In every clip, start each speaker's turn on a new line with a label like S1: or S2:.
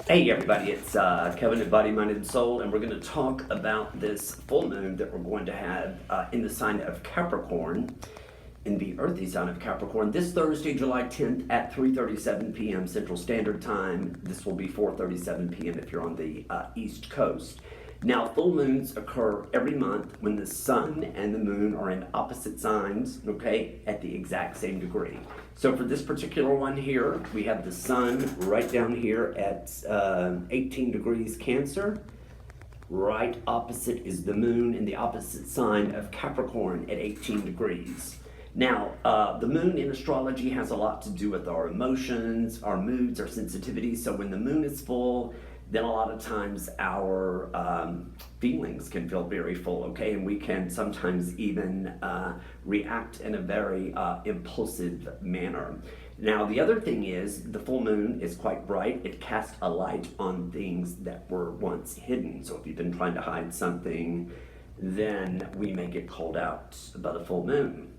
S1: Hey everybody, it's Kevin at Body, Mind, and Soul, and we're going to talk about this full moon that we're going to have in the sign of Capricorn, in the earthy sign of Capricorn, this Thursday, July 10th at 3:37 p.m. Central Standard Time. This will be 4:37 p.m. if you're on the East Coast. Now, full moons occur every month when the sun and the moon are in opposite signs, okay, at the exact same degree. So for this particular one here, we have the sun right down here at 18 degrees Cancer. Right opposite is the moon in the opposite sign of Capricorn at 18 degrees. Now, the moon in astrology has a lot to do with our emotions, our moods, our sensitivities. So when the moon is full, then a lot of times our feelings can feel very full, okay? And we can sometimes even react in a very impulsive manner. Now, the other thing is the full moon is quite bright. It casts a light on things that were once hidden. So if you've been trying to hide something, then we may get called out by the full moon.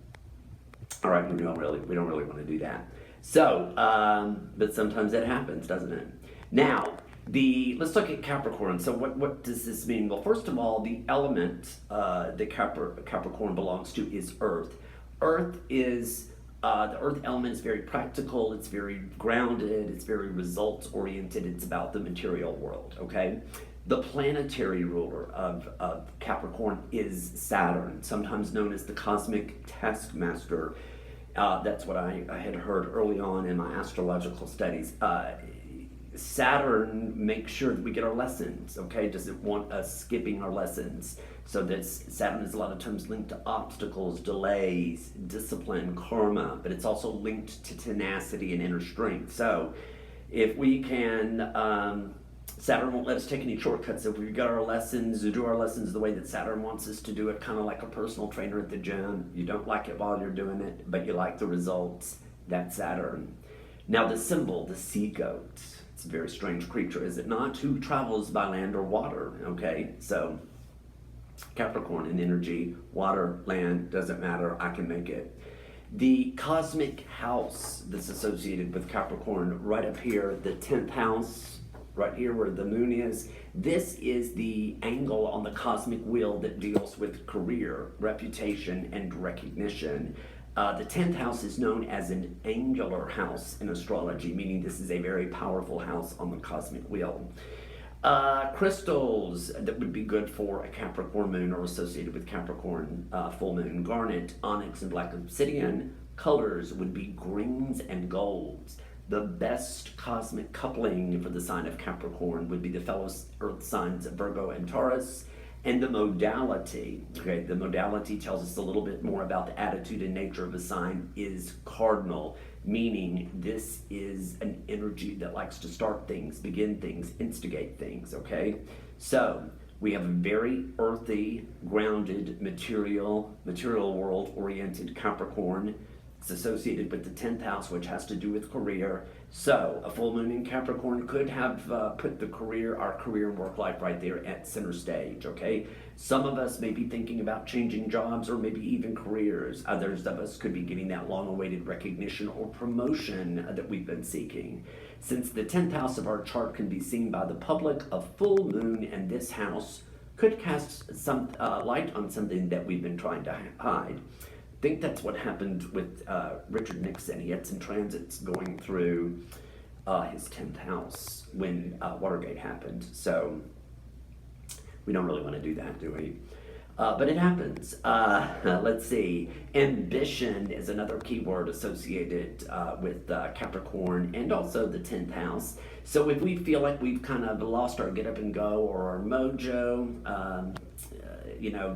S1: All right, we don't really want to do that. So, but sometimes that happens, doesn't it? Now, let's look at Capricorn. So what does this mean? Well, first of all, the element that Capricorn belongs to is earth. Earth is, the earth element is very practical, it's very grounded, it's very results oriented, it's about the material world, okay? The planetary ruler of Capricorn is Saturn, sometimes known as the cosmic taskmaster. That's what I had heard early on in my astrological studies. Saturn makes sure that we get our lessons, okay? Doesn't want us skipping our lessons. So Saturn is a lot of times linked to obstacles, delays, discipline, karma, but it's also linked to tenacity and inner strength. So if we can, Saturn won't let us take any shortcuts. If we've got our lessons, do our lessons the way that Saturn wants us to do it, kind of like a personal trainer at the gym. You don't like it while you're doing it, but you like the results. That's Saturn. Now the symbol, the sea goat. It's a very strange creature, is it not? Who travels by land or water, okay? So Capricorn in energy, water, land, doesn't matter, I can make it. The cosmic house that's associated with Capricorn, right up here, the 10th house, right here where the moon is, this is the angle on the cosmic wheel that deals with career, reputation, and recognition. The 10th house is known as an angular house in astrology, meaning this is a very powerful house on the cosmic wheel. Crystals that would be good for a Capricorn moon are associated with Capricorn full moon: garnet, onyx, and black obsidian. Colors would be greens and golds. The best cosmic coupling for the sign of Capricorn would be the fellow earth signs of Virgo and Taurus. And the modality, okay, the modality tells us a little bit more about the attitude and nature of a sign, is cardinal, meaning this is an energy that likes to start things, begin things, instigate things, okay? So we have a very earthy, grounded, material world oriented Capricorn. It's associated with the 10th house, which has to do with career. So a full moon in Capricorn could have put our career and work life right there at center stage, okay? Some of us may be thinking about changing jobs or maybe even careers. Others of us could be getting that long-awaited recognition or promotion that we've been seeking. Since the 10th house of our chart can be seen by the public, a full moon in this house could cast some light on something that we've been trying to hide. I think that's what happened with Richard Nixon. He had some transits going through his 10th house when Watergate happened. So we don't really want to do that, do we? But it happens. Let's see. Ambition is another keyword associated with Capricorn and also the 10th house. So if we feel like we've kind of lost our get up and go or our mojo,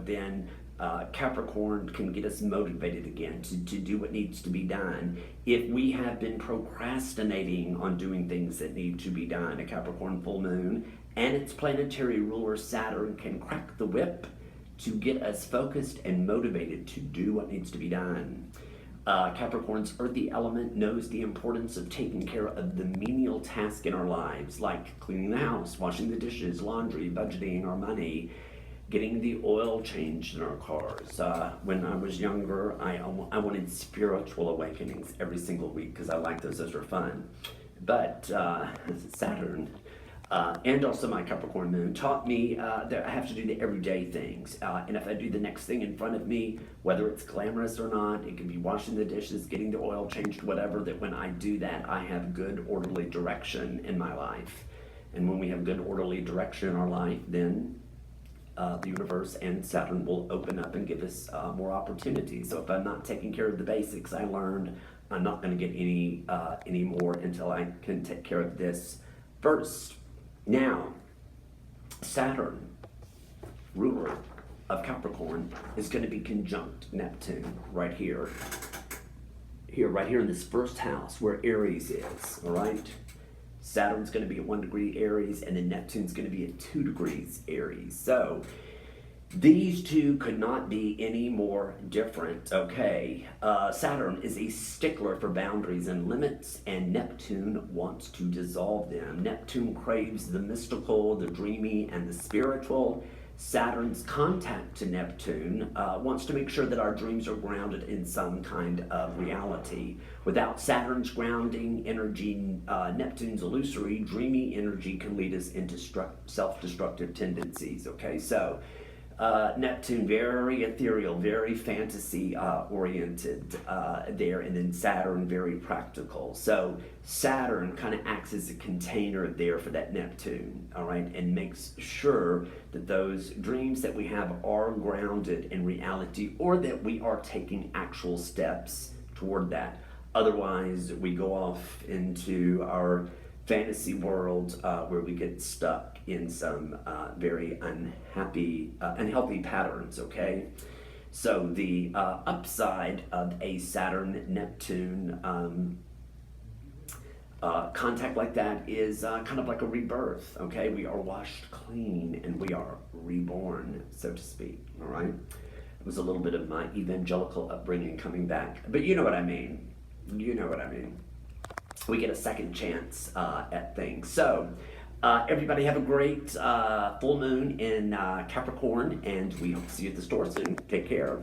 S1: then Capricorn can get us motivated again to do what needs to be done. If we have been procrastinating on doing things that need to be done, a Capricorn full moon and its planetary ruler Saturn can crack the whip to get us focused and motivated to do what needs to be done. Capricorn's earthy element knows the importance of taking care of the menial tasks in our lives, like cleaning the house, washing the dishes, laundry, budgeting our money, getting the oil changed in our cars. When I was younger, I wanted spiritual awakenings every single week because I liked those. Those were fun. But Saturn and also my Capricorn moon taught me that I have to do the everyday things. And if I do the next thing in front of me, whether it's glamorous or not, it can be washing the dishes, getting the oil changed, whatever, that when I do that, I have good orderly direction in my life. And when we have good orderly direction in our life, then the universe and Saturn will open up and give us more opportunities. So if I'm not taking care of the basics I learned, I'm not going to get any more until I can take care of this first. Now, Saturn, ruler of Capricorn, is going to be conjunct Neptune right here. Right here in this first house where Aries is, all right? Saturn's going to be at 1 degree Aries, and then Neptune's going to be at 2 degrees Aries. So these two could not be any more different, okay? Saturn is a stickler for boundaries and limits, and Neptune wants to dissolve them. Neptune craves the mystical, the dreamy, and the spiritual. Saturn's contact to Neptune wants to make sure that our dreams are grounded in some kind of reality. Without Saturn's grounding energy, Neptune's illusory, dreamy energy can lead us into self-destructive tendencies, okay? So Neptune, very ethereal, very fantasy oriented there, and then Saturn, very practical. So Saturn kind of acts as a container there for that Neptune, all right, and makes sure that those dreams that we have are grounded in reality, or that we are taking actual steps toward that. Otherwise, we go off into our fantasy world where we get stuck in some very unhealthy patterns, okay? So the upside of a Saturn-Neptune contact like that is kind of like a rebirth, okay? We are washed clean and we are reborn, so to speak, all right? It was a little bit of my evangelical upbringing coming back, but you know what I mean. You know what I mean. We get a second chance at things. So everybody have a great full moon in Capricorn, and we hope to see you at the store soon. Take care.